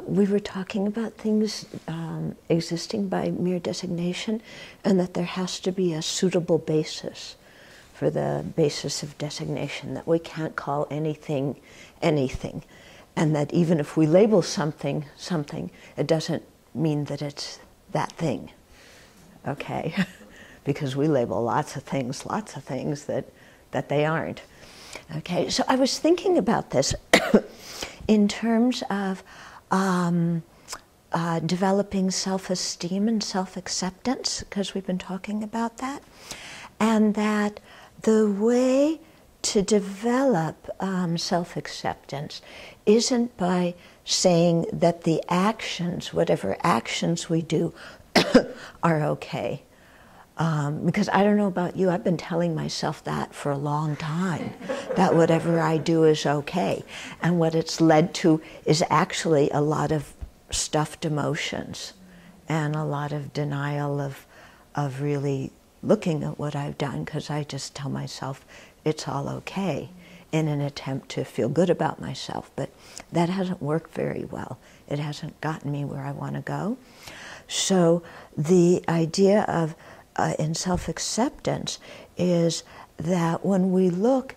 we were talking about things existing by mere designation, and that there has to be a suitable basis for the basis of designation, that we can't call anything anything, and that even if we label something something, it doesn't mean that it's that thing, okay? Because we label lots of things that they aren't. Okay, so I was thinking about this in terms of developing self-esteem and self-acceptance, because we've been talking about that, and that the way to develop self-acceptance isn't by saying that the actions, whatever actions we do, are okay. Because I don't know about you, I've been telling myself that for a long time, that whatever I do is okay. And what it's led to is actually a lot of stuffed emotions and a lot of denial of really looking at what I've done, because I just tell myself it's all okay in an attempt to feel good about myself. But that hasn't worked very well. It hasn't gotten me where I want to go. So the idea of in self-acceptance is that when we look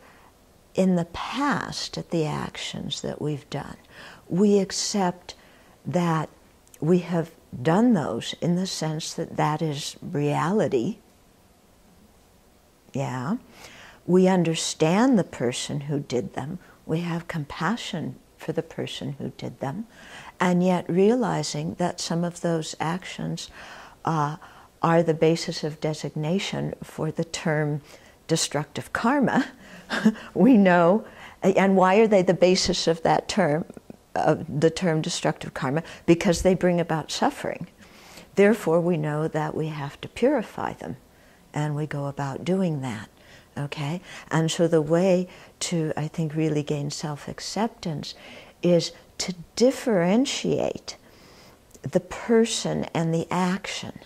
in the past at the actions that we've done, we accept that we have done those in the sense that that is reality. Yeah. We understand the person who did them. We have compassion for the person who did them. And yet realizing that some of those actions are the basis of designation for the term destructive karma, we know, and why are they the basis of that term, the term destructive karma? Because they bring about suffering. Therefore, we know that we have to purify them, and we go about doing that, okay? And so the way to, I think, really gain self-acceptance is to differentiate the person and the action.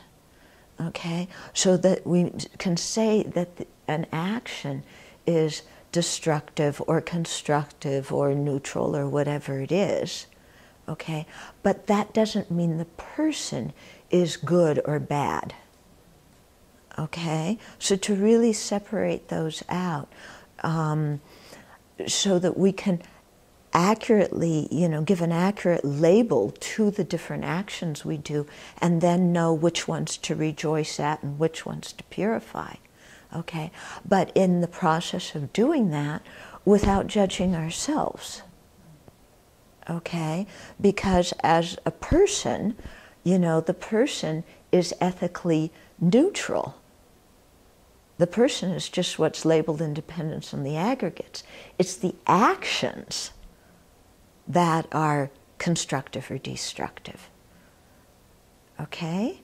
Okay, so that we can say that an action is destructive or constructive or neutral or whatever it is, okay? But that doesn't mean the person is good or bad, okay? So to really separate those out so that we can accurately, give an accurate label to the different actions we do, and then know which ones to rejoice at and which ones to purify, okay? But in the process of doing that, without judging ourselves, okay? Because as a person, the person is ethically neutral. The person is just what's labeled independence on the aggregates. It's the actions that are constructive or destructive. Okay?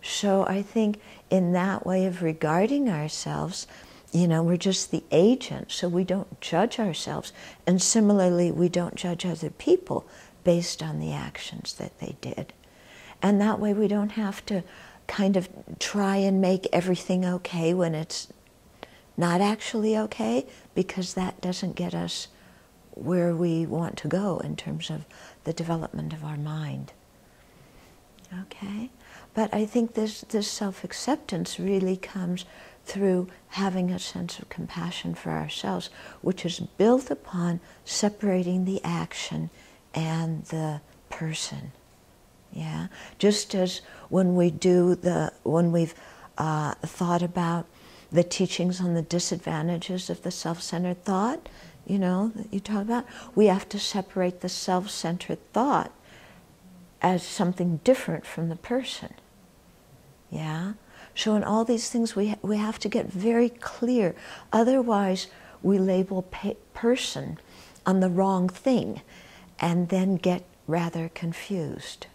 So I think in that way of regarding ourselves, we're just the agent, so we don't judge ourselves. And similarly, we don't judge other people based on the actions that they did. And that way we don't have to kind of try and make everything okay when it's not actually okay, because that doesn't get us where we want to go in terms of the development of our mind. Okay? But I think this self-acceptance really comes through having a sense of compassion for ourselves, which is built upon separating the action and the person. Yeah? Just as when we've thought about the teachings on the disadvantages of the self-centered thought, that you talk about, we have to separate the self-centered thought as something different from the person. Yeah? So in all these things we have to get very clear. Otherwise, we label person on the wrong thing and then get rather confused.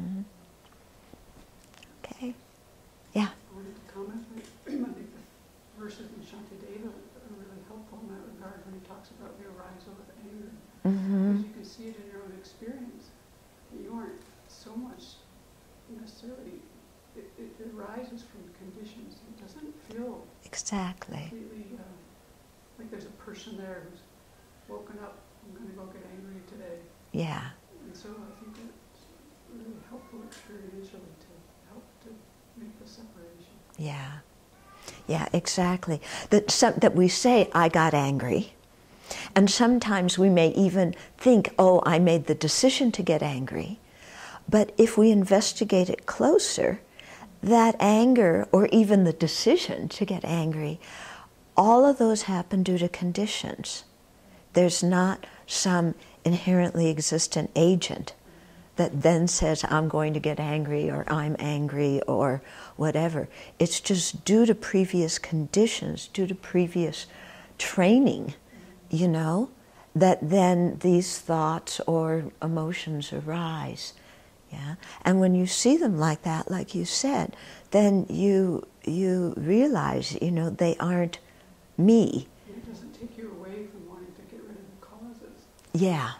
Mm-hmm. Okay? Yeah? I wanted to comment. I think the verses in Shantideva are really helpful in that regard when he talks about the arisal of anger. Mm-hmm. Because you can see it in your own experience. You aren't so much necessarily, it arises from conditions. It doesn't feel exactly completely like there's a person there who's woken up, I'm going to go get angry today. Yeah. And so I think it's really helpful experientially to help to make the separation. Yeah. Yeah, exactly. That we say, I got angry. And sometimes we may even think, oh, I made the decision to get angry. But if we investigate it closer, that anger, or even the decision to get angry, all of those happen due to conditions. There's not some inherently existent agent that then says, I'm going to get angry, or I'm angry, or whatever. It's just due to previous conditions, due to previous training, you know, that then these thoughts or emotions arise. Yeah? And when you see them like that, like you said, then you realize, you know, they aren't me. It doesn't take you away from wanting to get rid of the causes. Yeah,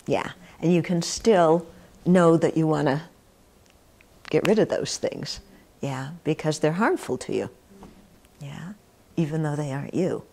yeah. And you can still know that you want to get rid of those things. Yeah, because they're harmful to you. Yeah, even though they aren't you.